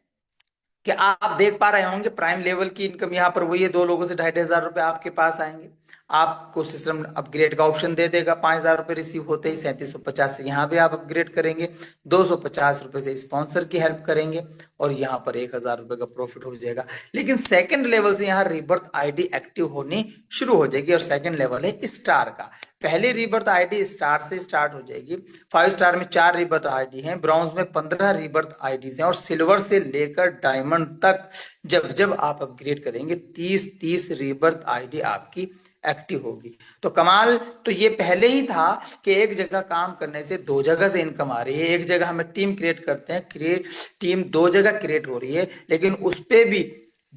कि आप देख पा रहे होंगे, प्राइम लेवल की इनकम यहाँ पर वही है, 2 लोगों से 2,500 रुपए आपके पास आएंगे। आपको सिस्टम अपग्रेड का ऑप्शन दे देगा, 5,000 रुपए रिसीव होते ही 3750 से यहाँ भी आप अपग्रेड करेंगे, 250 रुपए से स्पॉन्सर की हेल्प करेंगे, और यहाँ पर 1,000 रुपए का प्रॉफिट हो जाएगा। लेकिन सेकंड लेवल से यहाँ रीबर्थ आईडी एक्टिव होनी शुरू हो जाएगी, और सेकंड लेवल है स्टार का। पहली रीबर्थ आईडी स्टार से स्टार्ट हो जाएगी। 5 स्टार में 4 रीबर्थ आईडी हैं, ब्रॉन्ज में 15 रीबर्थ आईडीज हैं, और सिल्वर से लेकर डायमंड तक जब जब आप अपग्रेड करेंगे 30 रीबर्थ आईडी आपकी एक्टिव होगी। तो कमाल तो ये पहले ही था कि एक जगह काम करने से 2 जगह से इनकम आ रही है। एक जगह हमें टीम क्रिएट करते हैं, टीम 2 जगह क्रिएट हो रही है, लेकिन उस पे भी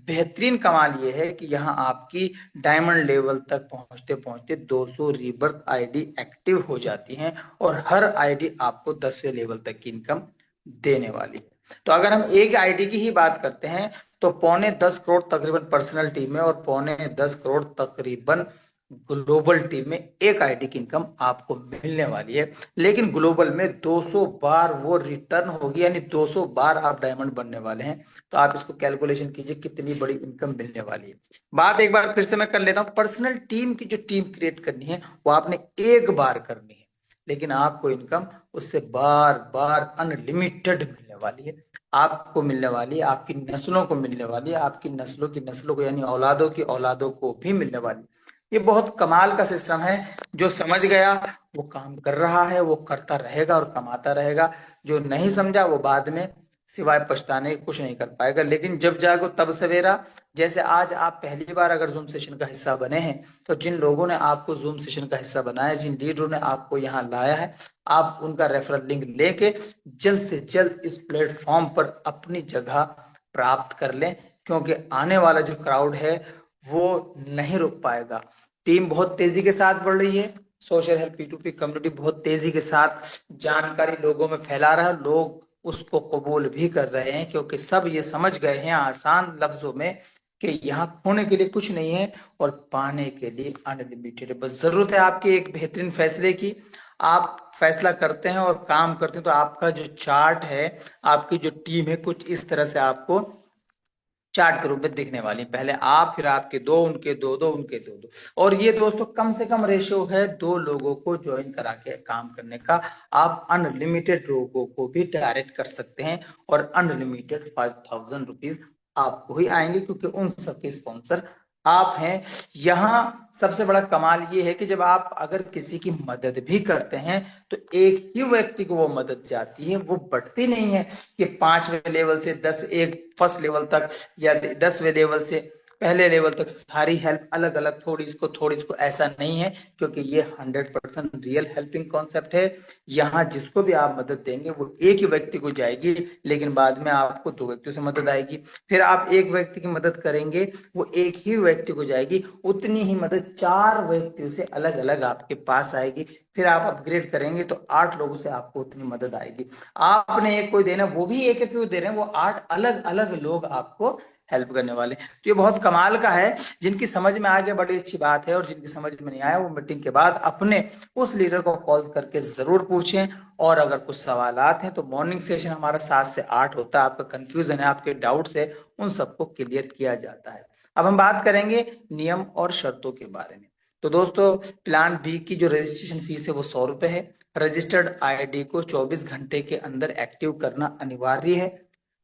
बेहतरीन कमाल ये है कि यहाँ आपकी डायमंड लेवल तक पहुंचते पहुंचते 200 रीबर्थ आईडी एक्टिव हो जाती हैं, और हर आईडी आपको 10वें लेवल तक की इनकम देने वाली है। तो अगर हम एक आईडी की ही बात करते हैं तो 9.25 करोड़ तकरीबन पर्सनल टीम में, और 9.25 करोड़ तकरीबन ग्लोबल टीम में एक आईडी की इनकम आपको मिलने वाली है। लेकिन ग्लोबल में 200 बार वो रिटर्न होगी, यानी 200 बार आप डायमंड बनने वाले हैं। तो आप इसको कैलकुलेशन कीजिए कितनी बड़ी इनकम मिलने वाली है। बात एक बार फिर से मैं कर लेता हूँ, पर्सनल टीम की जो टीम क्रिएट करनी है वो आपने एक बार करनी है, लेकिन आपको इनकम उससे बार बार अनलिमिटेड मिलने वाली है। आपको मिलने वाली है, आपकी नस्लों को मिलने वाली है, आपकी नस्लों की नस्लों को, यानी औलादों की औलादों को भी मिलने वाली है। ये बहुत कमाल का सिस्टम है। जो समझ गया वो काम कर रहा है, वो करता रहेगा और कमाता रहेगा। जो नहीं समझा वो बाद में सिवाय पछताने के कुछ नहीं कर पाएगा। लेकिन जब जागो तब सवेरा। जैसे आज आप पहली बार अगर जूम सेशन का हिस्सा बने हैं, तो जिन लोगों ने आपको जूम सेशन का हिस्सा बनाया, जिन लीडरों ने आपको यहाँ लाया है, आप उनका रेफरल लिंक लेके जल्द से जल्द इस प्लेटफॉर्म पर अपनी जगह प्राप्त कर लें, क्योंकि आने वाला जो क्राउड है वो नहीं रुक पाएगा। टीम बहुत तेजी के साथ बढ़ रही है। सोशल हेल्प P2P कम्युनिटी बहुत तेजी के साथ जानकारी लोगों में फैला रहा है। लोग उसको कबूल भी कर रहे हैं, क्योंकि सब ये समझ गए हैं आसान लफ्जों में कि यहाँ खोने के लिए कुछ नहीं है और पाने के लिए अनलिमिटेड है। बस जरूरत है आपके एक बेहतरीन फैसले की। आप फैसला करते हैं और काम करते हैं, तो आपका जो चार्ट है, आपकी जो टीम है, कुछ इस तरह से आपको चार्ट के रूप में दिखने वाली। पहले आप, फिर आपके दो, उनके दो दो, उनके दो दो। और ये दोस्तों कम से कम रेशियो है 2 लोगों को ज्वाइन करा के काम करने का। आप अनलिमिटेड लोगों को भी डायरेक्ट कर सकते हैं और अनलिमिटेड 5000 रुपीज आपको ही आएंगे, क्योंकि उन सबके स्पॉन्सर आप हैं। यहाँ सबसे बड़ा कमाल ये है कि जब आप अगर किसी की मदद भी करते हैं, तो एक ही व्यक्ति को वो मदद जाती है, वो बढ़ती नहीं है कि 5वें लेवल से 10, एक फर्स्ट लेवल तक या 10वें लेवल से पहले लेवल तक सारी हेल्प अलग अलग, थोड़ी इसको थोड़ी इसको, ऐसा नहीं है। क्योंकि ये 100% रियल हेल्पिंग कॉन्सेप्ट है। यहाँ जिसको भी आप मदद देंगे वो एक ही व्यक्ति को जाएगी, लेकिन बाद में आपको 2 व्यक्तियों से मदद आएगी। फिर आप एक व्यक्ति की मदद करेंगे, वो एक ही व्यक्ति को जाएगी, उतनी ही मदद 4 व्यक्तियों से अलग अलग आपके पास आएगी। फिर आप अपग्रेड करेंगे तो 8 लोगों से आपको उतनी मदद आएगी। आपने एक कोई देना, वो भी एक एक दे रहे हैं, वो 8 अलग अलग लोग आपको हेल्प करने वाले। तो ये बहुत कमाल का है। जिनकी समझ में आ गया बड़ी अच्छी बात है, और जिनकी समझ में नहीं आया वो मीटिंग के बाद अपने उस लीडर को कॉल करके जरूर पूछें। और अगर कुछ सवालात हैं तो मॉर्निंग सेशन हमारा 7 से 8 होता है। आपका कंफ्यूजन है, आपके डाउट्स है, उन सबको क्लियर किया जाता है। अब हम बात करेंगे नियम और शर्तों के बारे में। तो दोस्तों, प्लान बी की जो रजिस्ट्रेशन फीस है वो 100 रुपए है। रजिस्टर्ड आईडी को 24 घंटे के अंदर एक्टिव करना अनिवार्य है।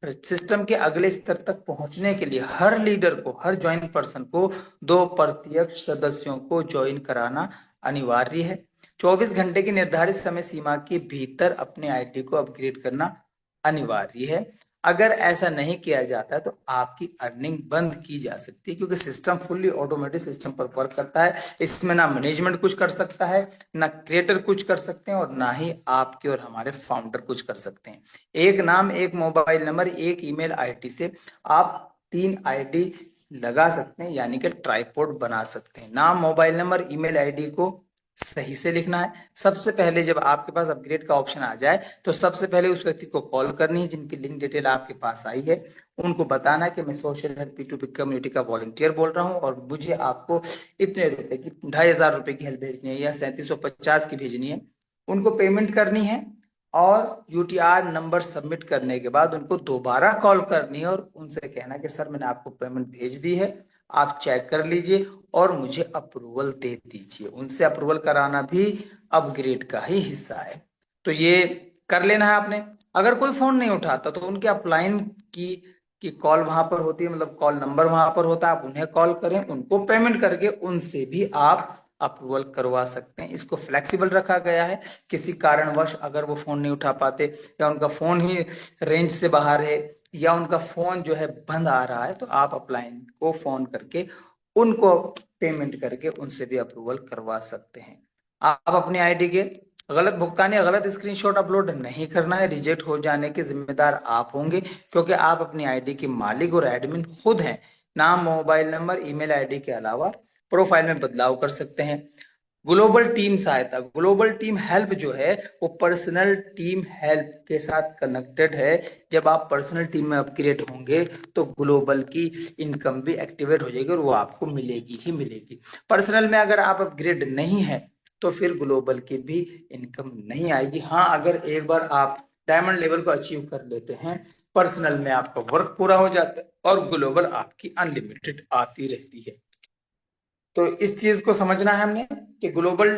सिस्टम के अगले स्तर तक पहुंचने के लिए हर लीडर को, हर ज्वाइन पर्सन को 2 प्रत्यक्ष सदस्यों को ज्वाइन कराना अनिवार्य है। 24 घंटे की निर्धारित समय सीमा के भीतर अपने आईडी को अपग्रेड करना अनिवार्य है। अगर ऐसा नहीं किया जाता है तो आपकी अर्निंग बंद की जा सकती है, क्योंकि सिस्टम फुल्ली ऑटोमेटिक सिस्टम पर वर्क करता है। इसमें ना मैनेजमेंट कुछ कर सकता है, ना क्रिएटर कुछ कर सकते हैं, और ना ही आपके और हमारे फाउंडर कुछ कर सकते हैं। एक नाम, एक मोबाइल नंबर, एक ईमेल आईडी से आप 3 आईडी लगा सकते हैं, यानी कि ट्राइपॉड बना सकते हैं। नाम, मोबाइल नंबर, ईमेल आईडी को सही से लिखना है। सबसे पहले जब आपके पास अपग्रेड का ऑप्शन आ जाए, तो सबसे पहले उस व्यक्ति को कॉल करनी है जिनकी लिंक डिटेल आपके पास आई है। उनको बताना है कि मैं सोशल हेल्प P2P कम्युनिटी का वॉलंटियर बोल रहा हूं, और मुझे आपको इतने रुपए की, 2500 रुपए की हेल्प भेजनी है या 3750 की भेजनी है। उनको पेमेंट करनी है, और यूटीआर नंबर सबमिट करने के बाद उनको दोबारा कॉल करनी है और उनसे कहना कि सर मैंने आपको पेमेंट भेज दी है, आप चेक कर लीजिए और मुझे अप्रूवल दे दीजिए। उनसे अप्रूवल कराना भी अपग्रेड का ही हिस्सा है। तो ये कर लेना है आपने। अगर कोई फोन नहीं उठाता तो उनके अपलाइन की कॉल वहां पर होती है, मतलब कॉल नंबर वहां पर होता है, आप उन्हें कॉल करें, उनको पेमेंट करके उनसे भी आप अप्रूवल करवा सकते हैं। इसको फ्लेक्सिबल रखा गया है। किसी कारणवश अगर वो फोन नहीं उठा पाते, या उनका फोन ही रेंज से बाहर है, या उनका फोन जो है बंद आ रहा है, तो आप अपलाइन को फोन करके उनको पेमेंट करके उनसे भी अप्रूवल करवा सकते हैं। आप अपनी आईडी के गलत भुगतान या गलत स्क्रीनशॉट अपलोड नहीं करना है। रिजेक्ट हो जाने के जिम्मेदार आप होंगे, क्योंकि आप अपनी आईडी के मालिक और एडमिन खुद हैं। नाम, मोबाइल नंबर, ईमेल आईडी के अलावा प्रोफाइल में बदलाव कर सकते हैं। ग्लोबल टीम सहायता, ग्लोबल टीम हेल्प जो है वो पर्सनल टीम हेल्प के साथ कनेक्टेड है। जब आप पर्सनल टीम में अपग्रेड होंगे तो ग्लोबल की इनकम भी एक्टिवेट हो जाएगी और वो आपको मिलेगी ही मिलेगी। पर्सनल में अगर आप अपग्रेड नहीं है तो फिर ग्लोबल की भी इनकम नहीं आएगी। हाँ, अगर एक बार आप डायमंड लेवल को अचीव कर लेते हैं, पर्सनल में आपका वर्क पूरा हो जाता है और ग्लोबल आपकी अनलिमिटेड आती रहती है। तो इस चीज को समझना है हमने कि ग्लोबल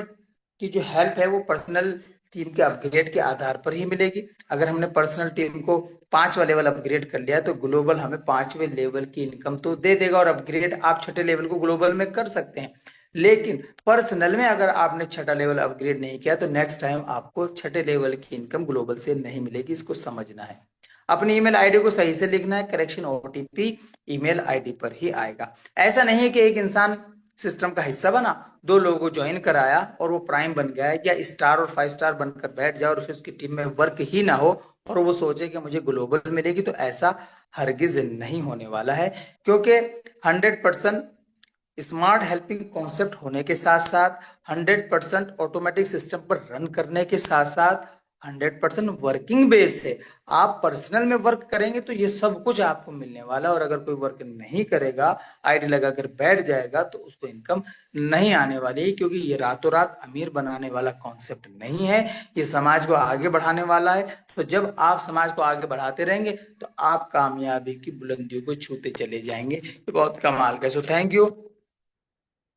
की जो हेल्प है वो पर्सनल टीम के अपग्रेड के आधार पर ही मिलेगी। अगर हमने पर्सनल टीम को 5वां लेवल अपग्रेड कर लिया तो ग्लोबल हमें 5वें लेवल की इनकम तो दे देगा, और अपग्रेड आप 6ठे लेवल को ग्लोबल में कर सकते हैं। लेकिन पर्सनल में अगर आपने छठा लेवल अपग्रेड नहीं किया तो नेक्स्ट टाइम आपको छठे लेवल की इनकम ग्लोबल से नहीं मिलेगी, इसको समझना है। अपनी ईमेल आईडी को सही से लिखना है, करेक्शन ओटीपी ईमेल आईडी पर ही आएगा। ऐसा नहीं है कि एक इंसान सिस्टम का हिस्सा बना, 2 लोगों को ज्वाइन कराया और वो प्राइम बन गया है, या स्टार और 5 स्टार बनकर बैठ जाए और फिर उसकी टीम में वर्क ही ना हो और वो सोचे कि मुझे ग्लोबल मिलेगी, तो ऐसा हरगिज नहीं होने वाला है। क्योंकि 100% स्मार्ट हेल्पिंग कॉन्सेप्ट होने के साथ साथ, 100% ऑटोमेटिक सिस्टम पर रन करने के साथ साथ, 100% वर्किंग बेस है। आप पर्सनल में वर्क करेंगे तो ये सब कुछ आपको मिलने वाला है, और अगर कोई वर्क नहीं करेगा, आईडी लगाकर बैठ जाएगा, तो उसको इनकम नहीं आने वाली है। क्योंकि ये रातों रात अमीर बनाने वाला कॉन्सेप्ट नहीं है, ये समाज को आगे बढ़ाने वाला है। तो जब आप समाज को आगे बढ़ाते रहेंगे तो आप कामयाबी की बुलंदियों को छूते चले जाएंगे। ये बहुत कमाल का। सो थैंक यू,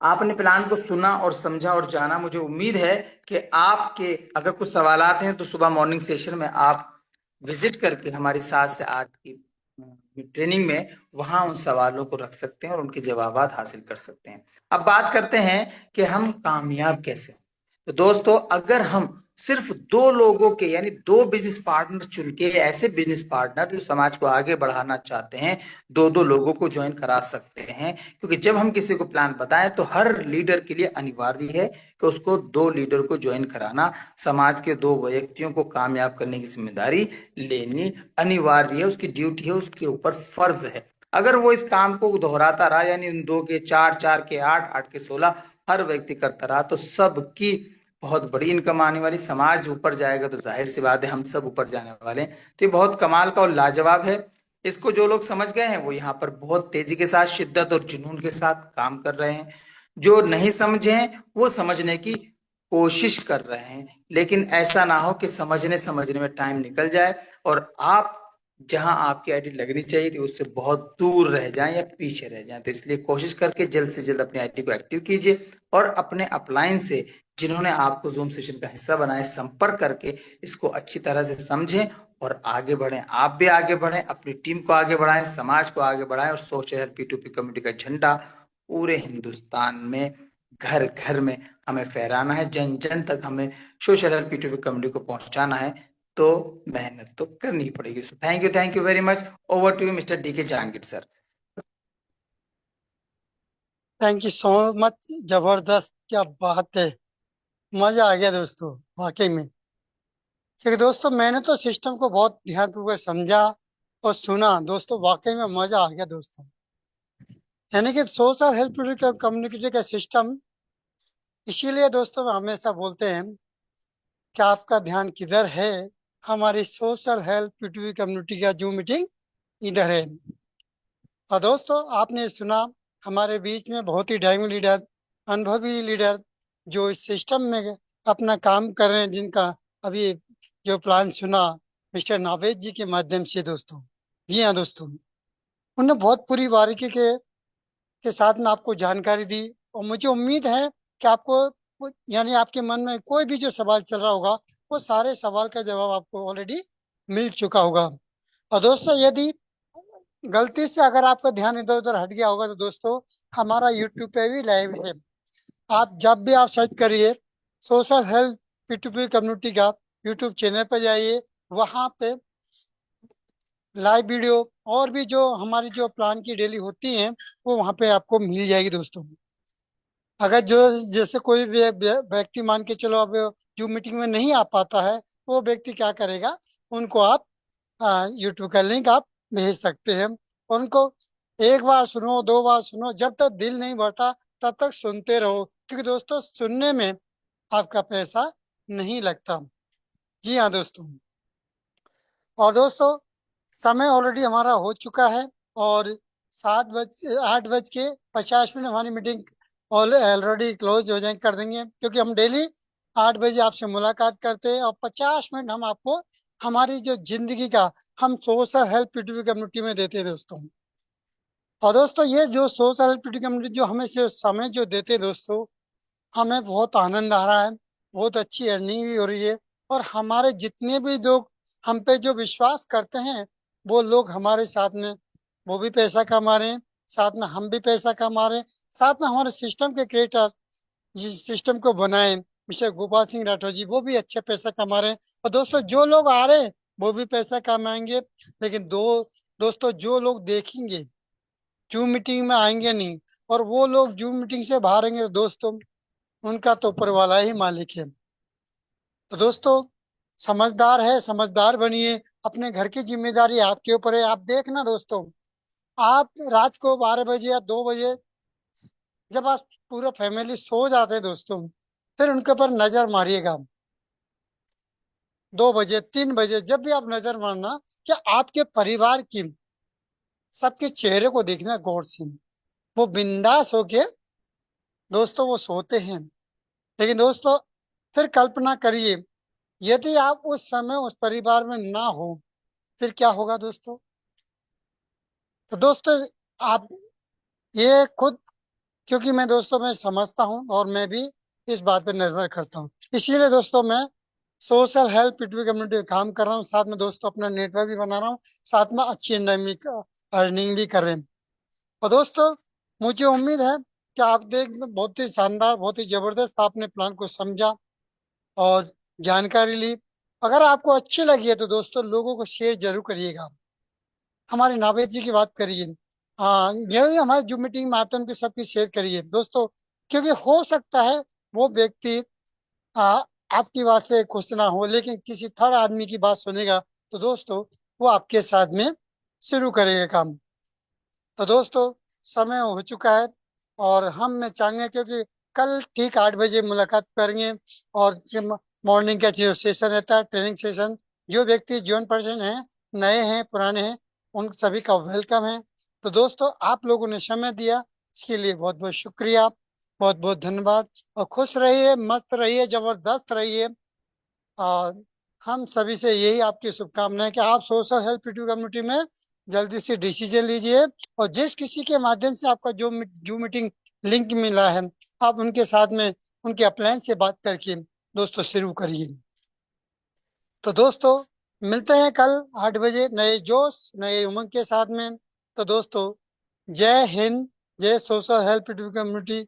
आपने प्लान को सुना और समझा और जाना। मुझे उम्मीद है कि आपके अगर कुछ सवालात हैं तो सुबह मॉर्निंग सेशन में आप विजिट करके हमारी 7 से 8 की ट्रेनिंग में वहां उन सवालों को रख सकते हैं और उनके जवाबात हासिल कर सकते हैं। अब बात करते हैं कि हम कामयाब कैसे हों। तो दोस्तों, अगर हम सिर्फ 2 लोगों के यानी 2 बिजनेस पार्टनर चुन के, ऐसे बिजनेस पार्टनर जो समाज को आगे बढ़ाना चाहते हैं, 2-2 लोगों को ज्वाइन करा सकते हैं। क्योंकि जब हम किसी को प्लान बताएं तो हर लीडर के लिए अनिवार्य है कि उसको 2 लीडर को ज्वाइन कराना, समाज के 2 व्यक्तियों को कामयाब करने की जिम्मेदारी लेनी अनिवार्य है, उसकी ड्यूटी है, उसके ऊपर फर्ज है। अगर वो इस काम को दोहराता रहा, यानी उन 2 के 4, 4 के 8, 8 के 16 हर व्यक्ति करता रहा, तो सबकी बहुत बड़ी इनकम आने वाली। समाज ऊपर जाएगा तो जाहिर सी बात है हम सब ऊपर जाने वाले हैं। तो ये बहुत कमाल का और लाजवाब है। इसको जो लोग समझ गए हैं वो यहाँ पर बहुत तेजी के साथ, शिद्दत और जुनून के साथ काम कर रहे हैं। जो नहीं समझे हैं वो समझने की कोशिश कर रहे हैं, लेकिन ऐसा ना हो कि समझने समझने में टाइम निकल जाए और आप जहां आपकी आईडी लगनी चाहिए थी उससे बहुत दूर रह जाएं या पीछे रह जाएं। तो इसलिए कोशिश करके जल्द से जल्द अपनी आईडी को एक्टिव कीजिए और अपने अपलाइन से जिन्होंने आपको जूम सेशन का हिस्सा बनाए संपर्क करके इसको अच्छी तरह से समझें और आगे बढ़ें। आप भी आगे बढ़ें, अपनी टीम को आगे बढ़ाएं, समाज को आगे बढ़ाएं और सोशल हेल्प P2P कम्युनिटी का झंडा पूरे हिंदुस्तान में घर घर में हमें फहराना है। जन जन तक हमें सोशल हेल्प P2P कम्युनिटी को पहुंचाना है, तो मेहनत तो करनी ही पड़ेगी। So thank you very much. Over to you mister DK Jahangir sir. Thank you so much. जबरदस्त, क्या बात है। मजा आ गया दोस्तों, वाकई में। क्योंकि दोस्तों मैंने तो सिस्टम को बहुत ध्यानपूर्वक समझा और सुना दोस्तों, वाकई में मजा आ गया दोस्तों। यानी कि सोशल हेल्प कम्युनिटी का सिस्टम, इसीलिए दोस्तों हम हमेशा बोलते हैं कि आपका ध्यान किधर है, हमारी सोशल हेल्प पीटूपी कम्युनिटी का जूम मीटिंग इधर है। और दोस्तों आपने सुना, हमारे बीच में बहुत ही डायमंड लीडर, अनुभवी लीडर जो इस सिस्टम में अपना काम कर रहे हैं, जिनका अभी जो प्लान सुना मिस्टर नावेद जी के माध्यम से दोस्तों। जी हाँ दोस्तों, उन्होंने बहुत पूरी बारीकी के साथ में आपको जानकारी दी। और मुझे उम्मीद है कि आपको यानी आपके मन में कोई भी जो सवाल चल रहा होगा, वो सारे सवाल का जवाब आपको ऑलरेडी मिल चुका होगा। और दोस्तों यदि गलती से अगर आपका ध्यान इधर उधर हट गया होगा तो दोस्तों हमारा यूट्यूब पे भी लाइव है। आप जब भी आप सर्च करिए सोशल हेल्प P2P कम्युनिटी का यूट्यूब चैनल पर जाइए, वहां पे लाइव वीडियो और भी जो हमारी जो प्लान की डेली होती हैं वो वहां पे आपको मिल जाएगी दोस्तों। अगर जो जैसे कोई भी व्यक्ति मान के चलो अब जो मीटिंग में नहीं आ पाता है, वो व्यक्ति क्या करेगा, उनको आप यूट्यूब का लिंक आप भेज सकते हैं। और उनको एक बार सुनो, 2 बार सुनो, जब तक दिल नहीं भरता तब तक सुनते रहो, क्योंकि दोस्तों सुनने में आपका पैसा नहीं लगता। जी हाँ दोस्तों। और दोस्तों समय ऑलरेडी हमारा हो चुका है और 8:50 हमारी मीटिंग ऑलरेडी क्लोज हो जाए कर देंगे, क्योंकि हम डेली 8 बजे आपसे मुलाकात करते हैं और 50 मिनट हम आपको हमारी जो जिंदगी का हम सोशल हेल्प P2P कम्युनिटी में देते हैं दोस्तों। और दोस्तों ये जो सोशल हेल्प P2P कम्युनिटी जो हमें से समय जो देते हैं दोस्तों, हमें बहुत आनंद आ रहा है, बहुत अच्छी अर्निंग भी हो रही है। और हमारे जितने भी लोग हम पे जो विश्वास करते हैं, वो लोग हमारे साथ में वो भी पैसा कमा रहे हैं, साथ में हम भी पैसा कमा रहे हैं, साथ में हमारे सिस्टम के क्रिएटर जिस सिस्टम को बनाए मिस्टर गोपाल सिंह राठौर जी, वो भी अच्छे पैसा कमा रहे हैं। और दोस्तों जो लोग आ रहे हैं वो भी पैसा कमाएंगे, लेकिन दोस्तों जो लोग देखेंगे, जूम मीटिंग में आएंगे नहीं, और वो लोग जूम मीटिंग से बाहर आएंगे, तो दोस्तों उनका तो ऊपर वाला ही मालिक है। तो दोस्तों समझदार है, समझदार बनिए। अपने घर की जिम्मेदारी आपके ऊपर है। आप देखना दोस्तों, आप रात को 12 बजे या 2 बजे, जब आप पूरा फैमिली सो जाते हैं दोस्तों, फिर उनके ऊपर नजर मारिएगा। 2 बजे, 3 बजे, जब भी आप नजर मारना, क्या आपके परिवार की सबके चेहरे को देखना गौर से। वो बिंदास होके दोस्तों वो सोते हैं। लेकिन दोस्तों फिर कल्पना करिए, यदि आप उस समय उस परिवार में ना हो, फिर क्या होगा दोस्तों। तो दोस्तों आप ये खुद, क्योंकि मैं दोस्तों मैं समझता हूँ और मैं भी इस बात पर निर्भर करता हूँ, इसीलिए दोस्तों मैं सोशल हेल्प पीटवी कम्युनिटी में काम कर रहा हूँ, साथ में दोस्तों अपना नेटवर्क भी बना रहा हूँ, साथ में अच्छी अर्निंग भी कर रहे हैं। और दोस्तों मुझे उम्मीद है कि आप देख बहुत ही शानदार, बहुत ही जबरदस्त आपने प्लान को समझा और जानकारी ली। अगर आपको अच्छी लगी है तो दोस्तों लोगों को शेयर जरूर करिएगा। हमारे नावेद जी की बात करिए, हाँ यही हमारे जो मीटिंग में आते हैं उनके सबकी शेयर करिए दोस्तों, क्योंकि हो सकता है वो व्यक्ति आ, आपकी बात से खुश ना हो, लेकिन किसी थर्ड आदमी की बात सुनेगा, तो दोस्तों वो आपके साथ में शुरू करेगा काम। तो दोस्तों समय हो चुका है, और हम मैं चाहेंगे क्योंकि कल ठीक 8 बजे मुलाकात करेंगे। और मॉर्निंग का जो सेशन रहता है, ट्रेनिंग सेशन, जो व्यक्ति जॉइन पर्सन है, नए हैं पुराने हैं, उन सभी का वेलकम है। तो दोस्तों आप लोगों ने समय दिया, इसके लिए बहुत बहुत शुक्रिया, बहुत बहुत धन्यवाद। और खुश रहिए, मस्त रहिए, जबरदस्त रहिए। और हम सभी से यही आपकी शुभकामनाएं कि आप सोशल हेल्प पीटू कम्युनिटी में जल्दी से डिसीजन लीजिए, और जिस किसी के माध्यम से आपका जो मीटिंग लिंक मिला है, आप उनके साथ में उनके अपलाइन से बात करके दोस्तों शुरू करिए। तो दोस्तों मिलते हैं कल 8 बजे नए जोश नए उमंग के साथ में। तो दोस्तों जय हिंद, जय सोशल हेल्प पीटू कम्युनिटी।